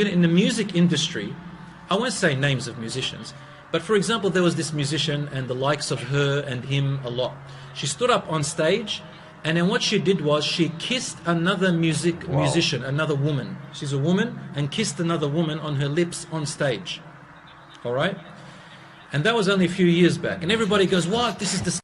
In the music industry, I won't say names of musicians, but for example, there was this musician and the likes of her and him a lot. She stood up on stage, and then what she did was she kissed another musician, another woman. She's a woman, and kissed another woman on her lips on stage. All right? And that was only a few years back. And everybody goes, what? This is the...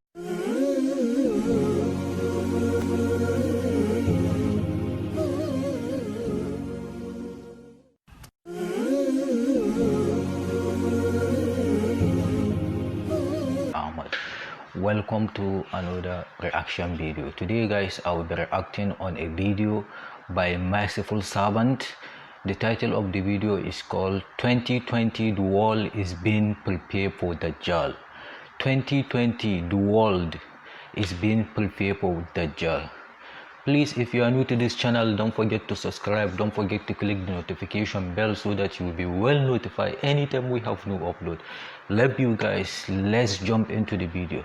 Welcome to another reaction video. Today guys, I will be reacting on a video by Merciful Servant. The title of the video is called 2020 The World is Being Prepared for Dajjal. 2020 the world is being prepared for Dajjal. Please, if you are new to this channel, don't forget to subscribe, don't forget to click the notification bell so that you will be well notified anytime we have new upload. Love you guys. Let's jump into the video.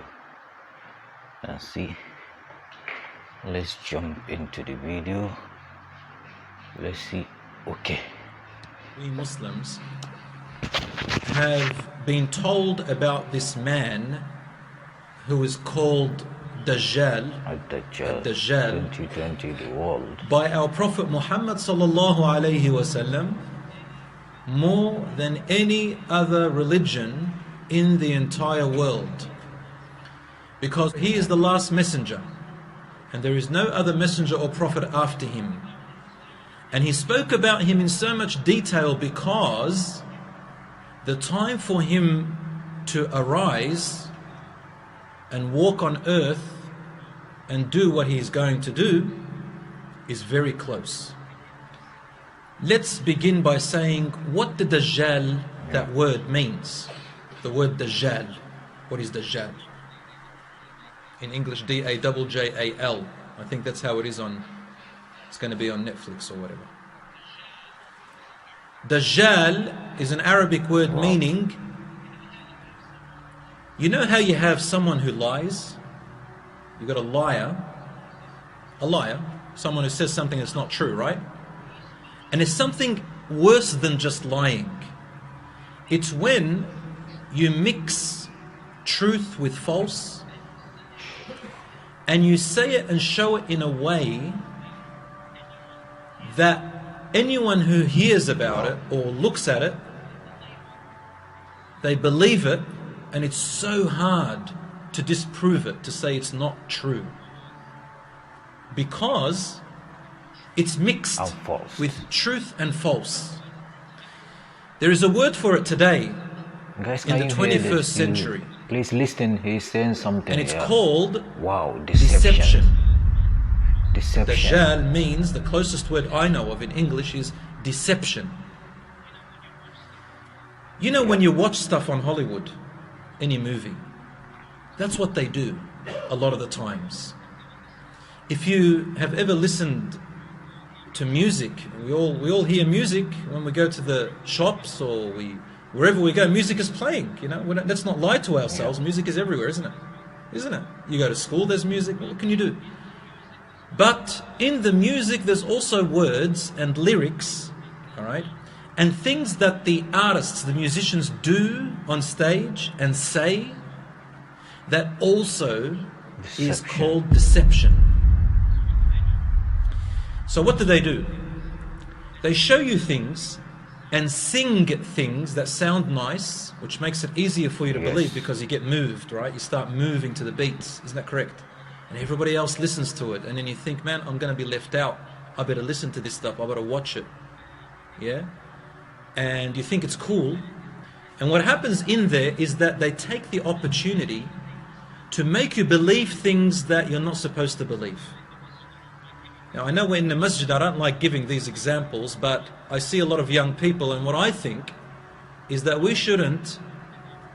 Let's see. Let's jump into the video. Let's see. Okay. We Muslims have been told about this man who is called Dajjal, Dajjal 2020 the world, by our Prophet Muhammad sallallahu alaihi wasallam more than any other religion in the entire world, because he is the last messenger and there is no other messenger or prophet after him. And he spoke about him in so much detail because the time for him to arise and walk on earth and do what he is going to do is very close. Let's begin by saying what the Dajjal, that word, means. The word Dajjal. What is Dajjal? In English, D-A-J-J-A-L. I think that's how it is on, it's going to be on Netflix or whatever. Dajjal is an Arabic word meaning, you know how you have someone who lies? You've got a liar, someone who says something that's not true, right? And it's something worse than just lying. It's when you mix truth with false, and you say it and show it in a way that anyone who hears about it or looks at it, they believe it, and it's so hard to disprove it, to say it's not true, because it's mixed with truth and false. There is a word for it today. Guys, in the 21st century. Please listen, he's saying something. And it's called deception. Dajjal means, the closest word I know of in English is deception. You know, when you watch stuff on Hollywood, any movie, that's what they do a lot of the times. If you have ever listened to music, we all hear music when we go to the shops or wherever we go, music is playing. You know, let's not lie to ourselves. Music is everywhere, isn't it? Isn't it? You go to school, there's music. What can you do? But in the music, there's also words and lyrics, all right, and things that the artists, the musicians, do on stage and say that also is called deception. So what do? They show you things and sing things that sound nice, which makes it easier for you to believe because you get moved, right? You start moving to the beats, isn't that correct? And everybody else listens to it, and then you think, man, I'm going to be left out. I better listen to this stuff. I better watch it. Yeah? And you think it's cool. And what happens in there is that they take the opportunity to make you believe things that you're not supposed to believe. Now, I know we're in the masjid, I don't like giving these examples, but I see a lot of young people, and what I think is that we shouldn't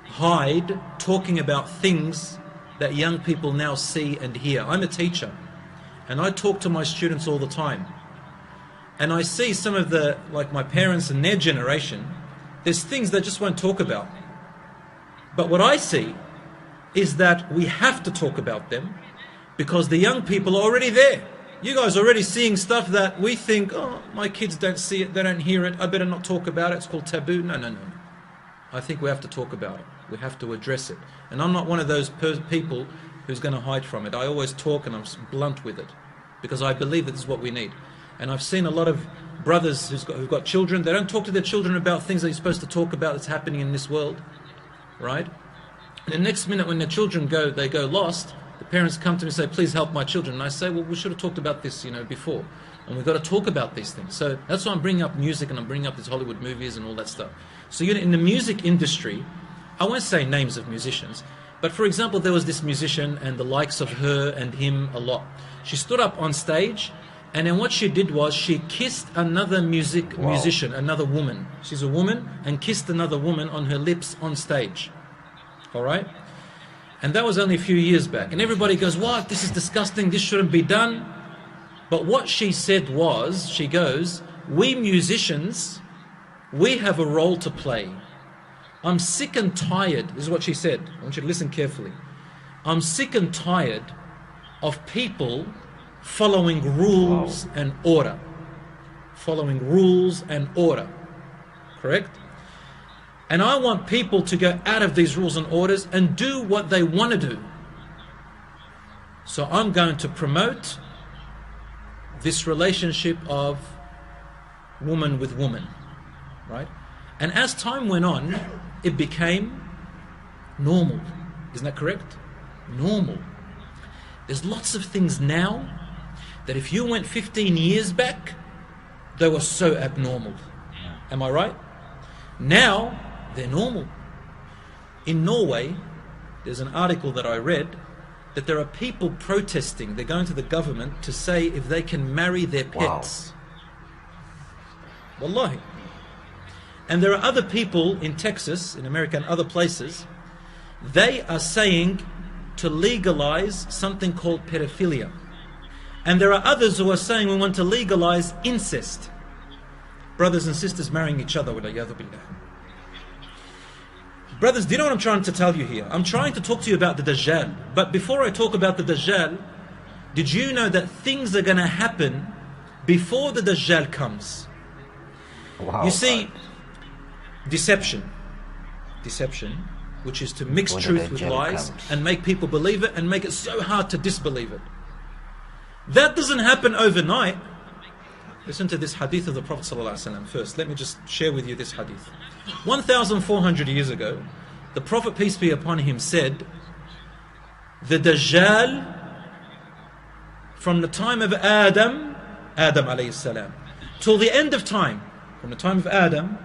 hide talking about things that young people now see and hear. I'm a teacher, and I talk to my students all the time. And I see some of like my parents and their generation, there's things they just won't talk about. But what I see is that we have to talk about them because the young people are already there. You guys are already seeing stuff that we think, oh, my kids don't see it, they don't hear it, I better not talk about it, it's called taboo. No, no, no. I think we have to talk about it. We have to address it. And I'm not one of those people who's going to hide from it. I always talk and I'm blunt with it because I believe that this is what we need. And I've seen a lot of brothers who've got children, they don't talk to their children about things that you're supposed to talk about that's happening in this world, right? And the next minute when their children go lost, the parents come to me and say, please help my children. And I say, well, we should have talked about this, before. And we've got to talk about these things. So that's why I'm bringing up music and I'm bringing up these Hollywood movies and all that stuff. So in the music industry, I won't say names of musicians, but for example, there was this musician and the likes of her and him a lot. She stood up on stage and then what she did was she kissed another musician, another woman. She's a woman and kissed another woman on her lips on stage. All right? And that was only a few years back. And everybody goes, what? This is disgusting. This shouldn't be done. But what she said was, she goes, we musicians, we have a role to play. I'm sick and tired. This is what she said. I want you to listen carefully. I'm sick and tired of people following rules and order. Following rules and order. Correct? And I want people to go out of these rules and orders and do what they want to do. So I'm going to promote this relationship of woman with woman, right? And as time went on, it became normal. Isn't that correct? Normal. There's lots of things now that if you went 15 years back, they were so abnormal. Am I right? Now, they're normal. In Norway, there's an article that I read that there are people protesting. They're going to the government to say if they can marry their pets. Wallahi. And there are other people in Texas, in America and other places, they are saying to legalize something called pedophilia. And there are others who are saying we want to legalize incest. Brothers and sisters marrying each other. Brothers, do you know what I'm trying to tell you here? I'm trying to talk to you about the Dajjal. But before I talk about the Dajjal, did you know that things are going to happen before the Dajjal comes? Wow, you see, deception, which is to mix truth with lies and make people believe it and make it so hard to disbelieve it. That doesn't happen overnight. Listen to this hadith of the Prophet ﷺ first. Let me just share with you this hadith. 1,400 years ago, the Prophet, peace be upon him, said, the Dajjal, from the time of Adam alayhi salam, till the end of time, from the time of Adam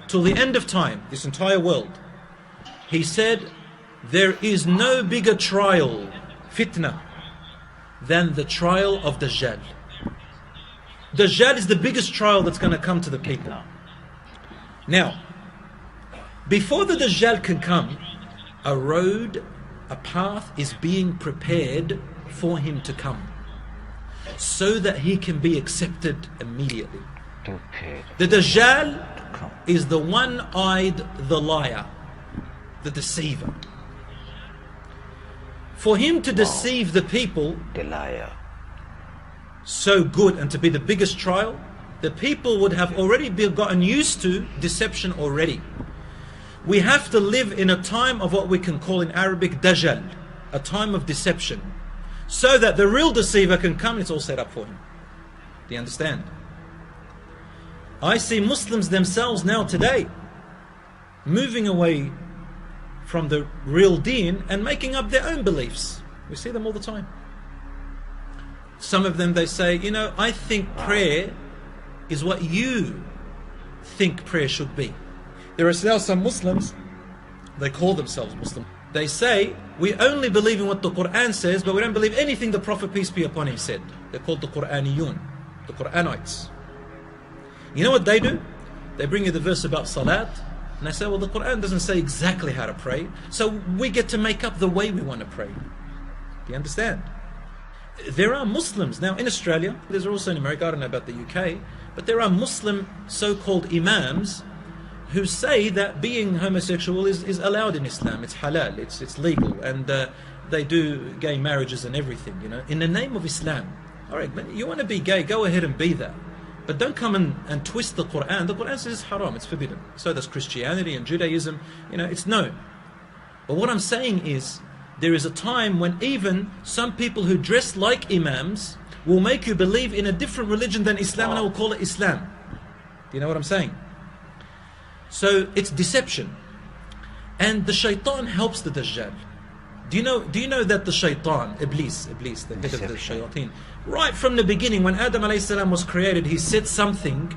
till the end of time, this entire world, he said, there is no bigger trial, fitna, than the trial of Dajjal. Dajjal is the biggest trial that's going to come to the people. Now, before the Dajjal can come, a road, a path is being prepared for him to come, so that he can be accepted immediately. The Dajjal is the one-eyed, the liar, the deceiver. For him to deceive the people, the liar, so good, and to be the biggest trial, the people would have already gotten used to deception already. We have to live in a time of what we can call in Arabic Dajjal, a time of deception, so that the real deceiver can come and it's all set up for him. Do you understand? I see Muslims themselves now today moving away from the real deen and making up their own beliefs. We see them all the time. Some of them, they say, I think prayer is what you think prayer should be. There are now some Muslims, they call themselves Muslim. They say, we only believe in what the Quran says, but we don't believe anything the Prophet, peace be upon him, said. They're called the Quraniyun, the Quranites. You know what they do? They bring you the verse about salat, and they say, well, the Quran doesn't say exactly how to pray, so we get to make up the way we want to pray. Do you understand? There are Muslims now in Australia, there's also in America, I don't know about the UK, but there are Muslim so-called imams who say that being homosexual is allowed in Islam, it's halal, it's legal, and they do gay marriages and everything, in the name of Islam. All right, but you want to be gay, go ahead and be that. But don't come and twist the Quran. The Quran says it's haram, it's forbidden. So does Christianity and Judaism. It's no. But what I'm saying is, there is a time when even some people who dress like imams will make you believe in a different religion than Islam, and I will call it Islam. Do you know what I'm saying? So it's deception. And the shaitan helps the Dajjal. Do you know that the shaitan, Iblis, the head of the shayateen, right from the beginning, when Adam alayhi salam was created, he said something.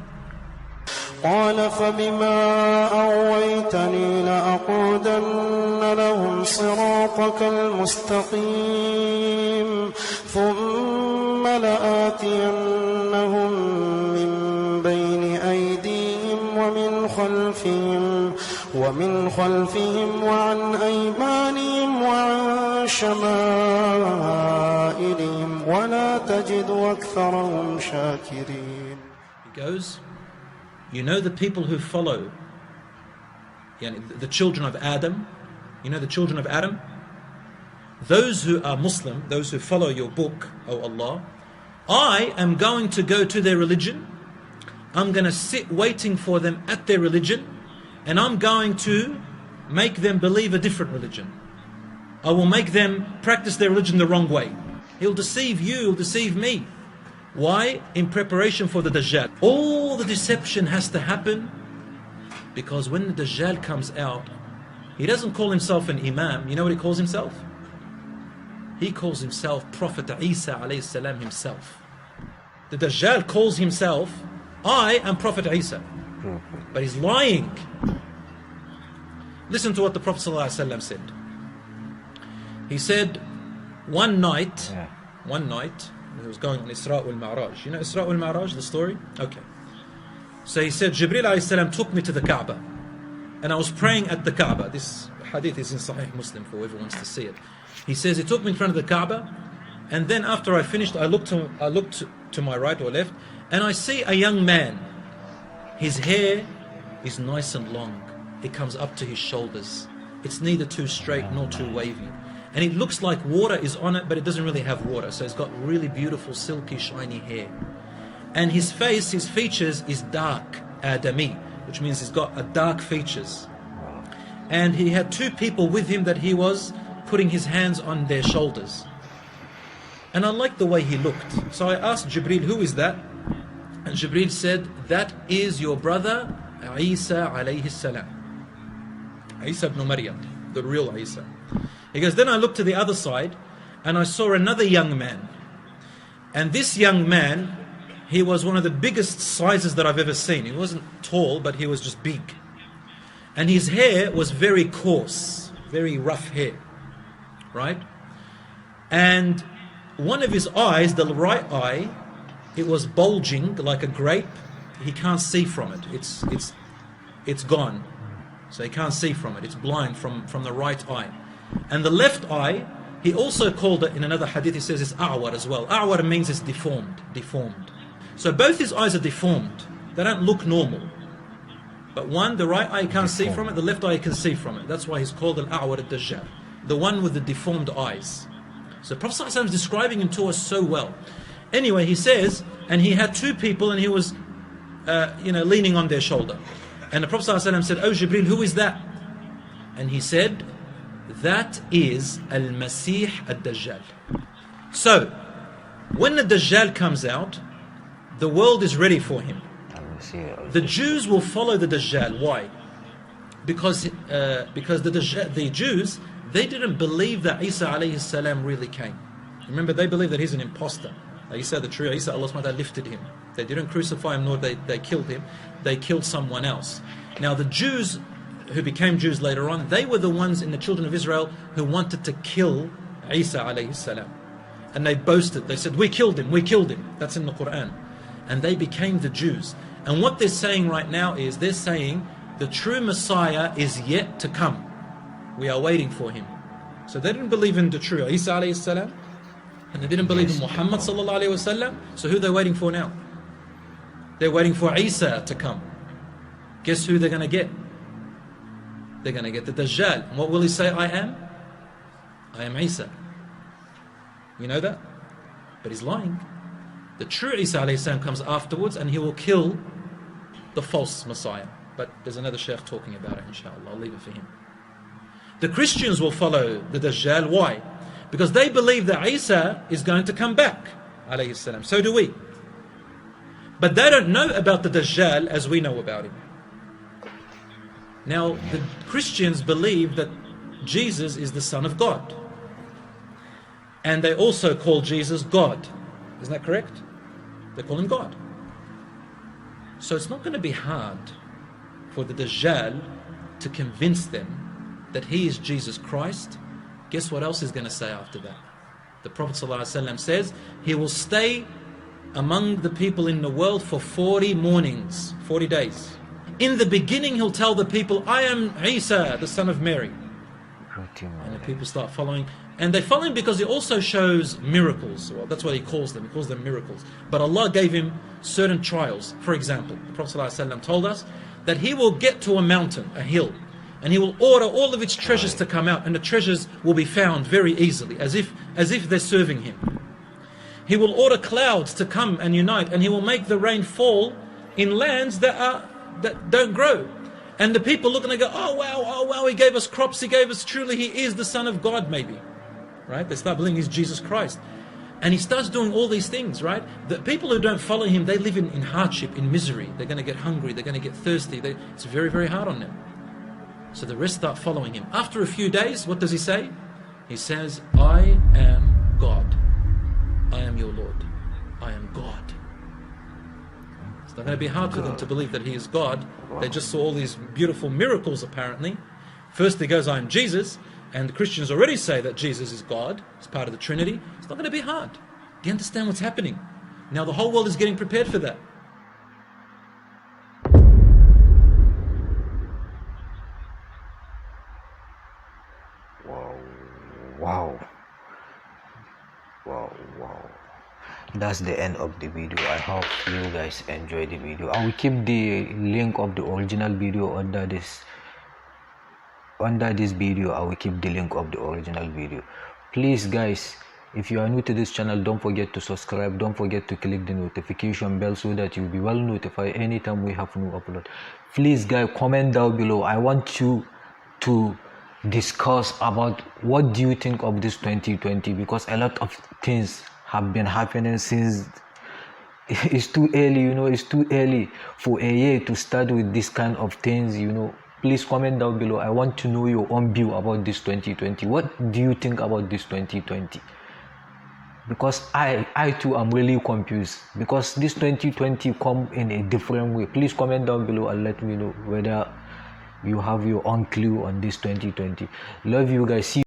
قال فبما أغويتني لأقعدن لهم صراطك المستقيم ثم لآتينهم من بين أيديهم ومن خلفهم وعن أيمانهم وعن شمائلهم ولا تجد أكثرهم شاكرين. He goes, the people who follow, the children of Adam, the children of Adam, those who are Muslim, those who follow your book, O Allah, I am going to go to their religion, I'm going to sit waiting for them at their religion, and I'm going to make them believe a different religion. I will make them practice their religion the wrong way. He'll deceive you, he'll deceive me. Why? In preparation for the Dajjal. All the deception has to happen because when the Dajjal comes out, he doesn't call himself an imam. You know what he calls himself? He calls himself Prophet Isa alayhi salam himself. The Dajjal calls himself, I am Prophet Isa. But he's lying. Listen to what the Prophet ﷺ said. He said, one night, he was going on Isra wal Mi'raj. You know Isra wal Mi'raj, the story? Okay. So he said, Jibreel alayhi salam took me to the Kaaba. And I was praying at the Kaaba. This hadith is in Sahih Muslim for whoever wants to see it. He says, he took me in front of the Kaaba. And then after I finished, I looked to my right or left. And I see a young man. His hair is nice and long. It comes up to his shoulders. It's neither too straight nor too wavy. And it looks like water is on it, but it doesn't really have water. So it's got really beautiful, silky, shiny hair. And his face, his features is dark, Adami, which means he's got a dark features. And he had two people with him that he was putting his hands on their shoulders. And I liked the way he looked. So I asked Jibreel, who is that? And Jibreel said, that is your brother, Isa alayhi salam. Isa ibn Maryam, the real Isa. He goes, then I looked to the other side and I saw another young man. And this young man, he was one of the biggest sizes that I've ever seen. He wasn't tall, but he was just big. And his hair was very coarse, very rough hair, right? And one of his eyes, the right eye, it was bulging like a grape. He can't see from it. It's gone. So he can't see from it. It's blind from the right eye. And the left eye, he also called it, in another hadith, he says it's a'war as well. A'war means it's deformed. So both his eyes are deformed. They don't look normal. But one, the right eye can't see from it, the left eye can see from it. That's why he's called al-a'war al-Dajjal, the one with the deformed eyes. So Prophet ﷺ is describing him to us so well. Anyway, he says, and he had two people and he was leaning on their shoulder. And the Prophet ﷺ said, oh Jibreel, who is that? And he said, that is Al-Masih Al-Dajjal. So, when the Dajjal comes out, the world is ready for him. The Jews will follow the Dajjal. Why? Because the Jews, they didn't believe that Isa alayhi salam really came. Remember, they believe that he's an imposter. Isa, the true Isa, Allah SWT lifted him. They didn't crucify him, nor they killed him. They killed someone else. Now the Jews who became Jews later on, they were the ones in the children of Israel who wanted to kill Isa alayhi salam. And they boasted, they said, we killed him. That's in the Quran. And they became the Jews. And what they're saying right now is, they're saying the true Messiah is yet to come. We are waiting for him. So they didn't believe in the true Isa alayhi salam, and they didn't believe in Muhammad sallallahu alayhi wasallam. So who are they waiting for now? They're waiting for Isa to come. Guess who they're going to get? They're going to get the Dajjal. And what will he say, I am? I am Isa. You know that? But he's lying. The true Isa alayhi salam comes afterwards, and he will kill the false Messiah. But there's another Shaykh talking about it, inshallah. I'll leave it for him. The Christians will follow the Dajjal. Why? Because they believe that Isa is going to come back, alayhi salam. So do we. But they don't know about the Dajjal as we know about him. Now, the Christians believe that Jesus is the Son of God. And they also call Jesus God. Isn't that correct? They call him God. So it's not going to be hard for the Dajjal to convince them that he is Jesus Christ. Guess what else he's going to say after that? The Prophet ﷺ says he will stay among the people in the world for 40 mornings, 40 days. In the beginning he'll tell the people, I am Isa, the son of Mary. And the people start following. And they follow him because he also shows miracles. Well, that's what he calls them. He calls them miracles. But Allah gave him certain trials. For example, the Prophet ﷺ told us that he will get to a mountain, a hill, and he will order all of its treasures to come out, and the treasures will be found very easily, as if they're serving him. He will order clouds to come and unite, and he will make the rain fall in lands that don't grow. And the people look and they go, oh wow, he gave us crops, he gave us, truly he is the Son of God, maybe. Right? They start believing he's Jesus Christ. And he starts doing all these things, right? The people who don't follow him, they live in hardship, in misery. They're going to get hungry, they're going to get thirsty. It's very, very hard on them. So the rest start following him. After a few days, what does he say? He says, I am God. I am your Lord. I am God. It's not going to be hard for them to believe that he is God. They just saw all these beautiful miracles, apparently. First he goes, I am Jesus. And the Christians already say that Jesus is God. It's part of the Trinity. It's not going to be hard. Do you understand what's happening? Now the whole world is getting prepared for that. Wow. That's the end of the video. I hope you guys enjoyed the video. I will keep the link of the original video under this video. I will keep the link of the original video. Please guys, if you are new to this channel, don't forget to subscribe. Don't forget to click the notification bell so that you'll be well notified anytime we have new upload. Please guys, comment down below. I want you to discuss about what do you think of this 2020, because a lot of things have been happening since. It's too early, it's too early for a year to start with this kind of things, Please comment down below. I want to know your own view about this 2020. What do you think about this 2020? Because I too am really confused, because this 2020 come in a different way. Please comment down below and let me know whether you have your own clue on this 2020. Love you guys. See you.